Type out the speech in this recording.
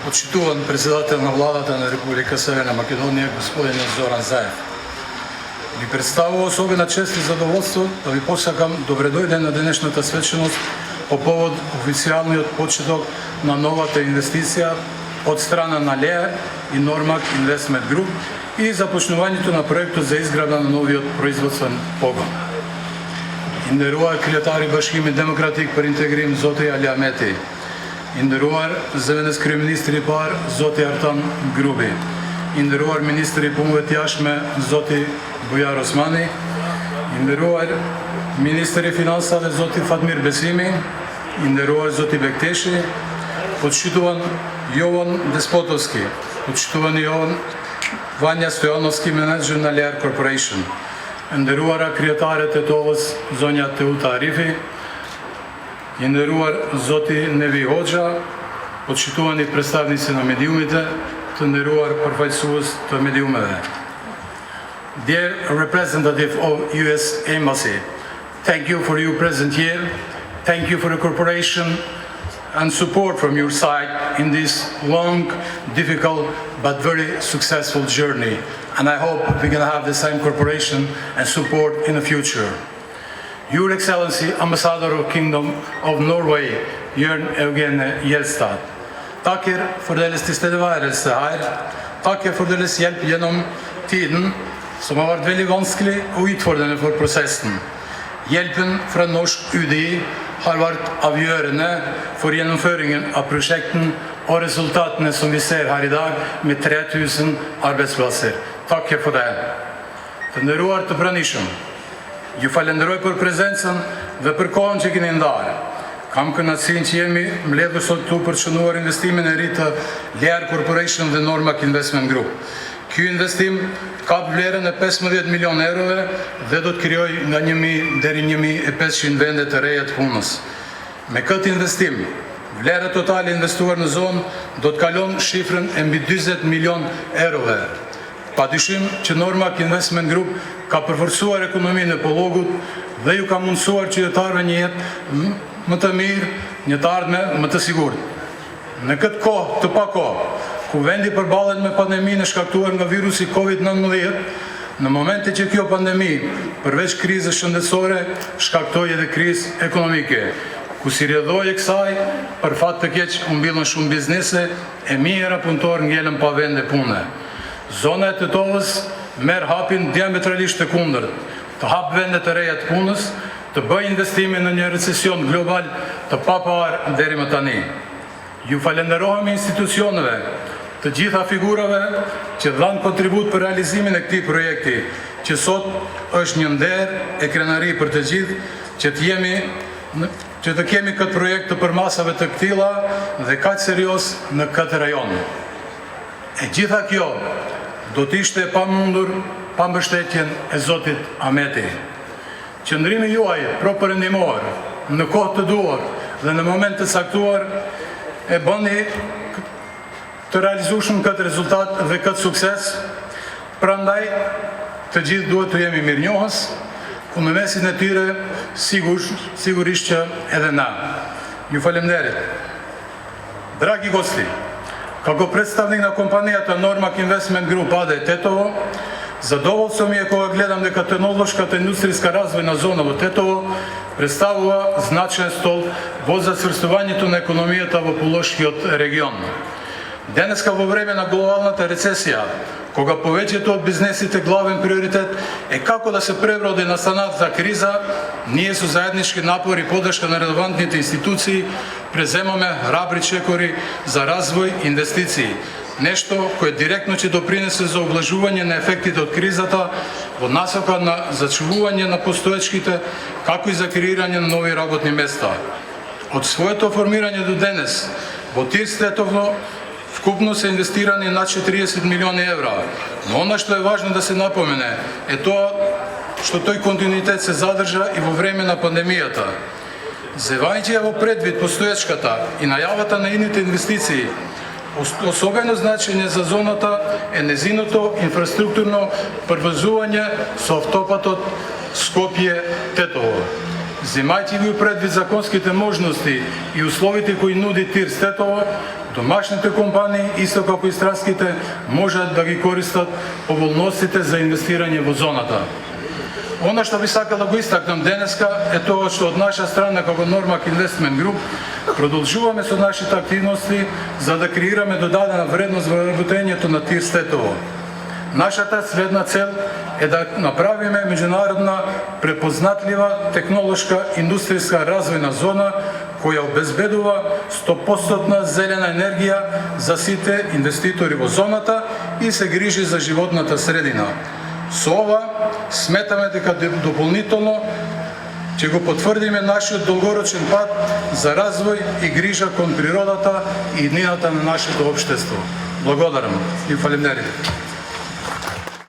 Почитуван председател на владата на Република Северна Македонија, господин Зоран Заев. Ви представува особена чест и задоволство да ви посакам добре дојде на денешната свеченост по повод официјалниот почеток на новата инвестиција од страна на Леар и Нормак Инвестмент Груп и започнувањето на проектот за изградба на новиот производствен погон. Индеруар кријатари башкими демократик per integrim Zoti Ali Ahmeti. Inderuar zëvendës kryeministri i parë Zoti Artan Grubi. Inderuar ministri i punëve të jashtme Zoti Bujar Osmani. Inderuar ministri i finansave Zoti Fatmir Besimi. Inderuar Zoti Bekteshi. Почитуван Јован Despotovski. Почитуван Јован Вања Стојановски, менеджер на Lear Corporation. Nderuara krijetarët e tovës, zonja Teuta Arifi, i nderuar Zoti Nevi Hoxha, počituani predstavnici na mediumite, të nderuar përfaqësues të mediumeve. Dear representative of US Embassy, thank you for your presence here. Thank you for the cooperation and support from your side in this long, difficult, but very successful journey. And I hope we're going to have the same cooperation and support in the future. Your Excellency, Ambassador of Kingdom of Norway, Jørn Eugen Gjelstad. Takker for deres tilstedeværelse her. Takker for deres hjelp gjennom tiden, som har vært veldig vanskelig og utfordrende for prosessen. Hjelpen fra norsk UDI har vært avgjørende for gjennomføringen av prosjekten og resultatene som vi ser her i dag med 3000 arbeidsplasser. Takk for det. Të nderuar të pranishëm, ju falenderoj për prezencën dhe për kohën që keni ndarë. Kam kënaqësinë që jemi mbledhur sot këtu për të shënuar investimin e ri të Lear Corporation dhe Normak Investment Group. Ky investim ka vlerën e 15 milion eurove dhe do të krijojë nga 1000 deri 1500 vende të reja të punës. Me këtë investim, vlera totale investuar në zonë do të kalon shifrën e mbi 40 milion eurove. Padyshim që Normak Investment Group ka përforcuar ekonominë e Pollogut dhe ju ka mundësuar qytetarëve një jetë më të mirë, një të ardhme më të sigurt. Në këtë kohë të pakohë, ku vendi përballet me pandeminë e shkaktuar nga virusi COVID-19, në momente që kjo pandemi, përveç krizës shëndetësore, shkaktoi edhe krizë ekonomike, ku si rrjedhoi e kësaj, për fat të keq u mbyllën shumë biznese e mijëra punëtorë ngelën pa vende pune. Zona e Tetovës merr hapin diametralisht të kundërt, të hap vende të reja të punës, të bëj investime në një recesion global të paparë deri më tani. Ju falenderohemi institucioneve, të gjitha figurave që dhanë kontribut për realizimin e këtij projekti, që sot është një nder e krenari për të gjithë që të kemi këtë projekt të përmasave të këtilla dhe kaq serios në këtë rajon. E gjitha kjo do të ishte e pamundur pa mbështetjen e Zotit Ahmeti. Qëndrimi juaj propërëndimor në kohë të duhur dhe në moment të caktuar e bëni të realizueshëm këtë rezultat dhe këtë sukses. Prandaj të gjithë duhet të jemi mirënjohës, ku në mesin e tyre sigurisht që edhe na. Ju falemderit. Dragi gosti, kako predstavnik na kompanijata Normak Investment Group AD Tetovo, zadovoljstvo mi je koga gledam дека tehnološka te industrijska razvojna zona во Тетово представува значаен стол во зацврстувањето на економијата во Полошкиот регион. Денеска во време на глобалната рецесија, кога повеќето од бизнесите главен приоритет е како да се преброди настанатата криза, ние со заеднички напори и поддршка на релевантните институции преземаме храбри чекори за развој и инвестиции. Нешто кое директно ќе допринесе за облажување на ефектите од кризата во насока на зачувување на постоечките, како и за креирање на нови работни места. Од своето формирање до денес, во ТИР Тетово вкупно се инвестирани над 40 милиони евра. Но она што е важно да се напомене е тоа што тој континуитет се задржа и во време на пандемијата. Зевајќи ја во предвид постоечката и најавата на ините инвестиции, особено значење за зоната е незиното инфраструктурно преврзување со автопатот Скопје-Тетово. Земајќи ги предвид законските можности и условите кои нуди ТИР Тетово, Домашните компании, исто како и странските, можат да ги користат поволностите за инвестирање во зоната. Оно што би сакал да го истакнам денеска е тоа што од наша страна како Нормак Investment Group продолжуваме со нашите активности за да креираме додадена вредност во работењето на ТИР Стетово. Нашата следна цел е да направиме меѓународна препознатлива технолошка индустријска развојна зона која обезбедува 100% зелена енергија за сите инвеститори во зоната и се грижи за животната средина. Со ова сметаме дека дополнително ќе го потврдиме нашиот долгорочен пат за развој и грижа кон природата и иднината на нашето општество. Благодарам и фалимнерите.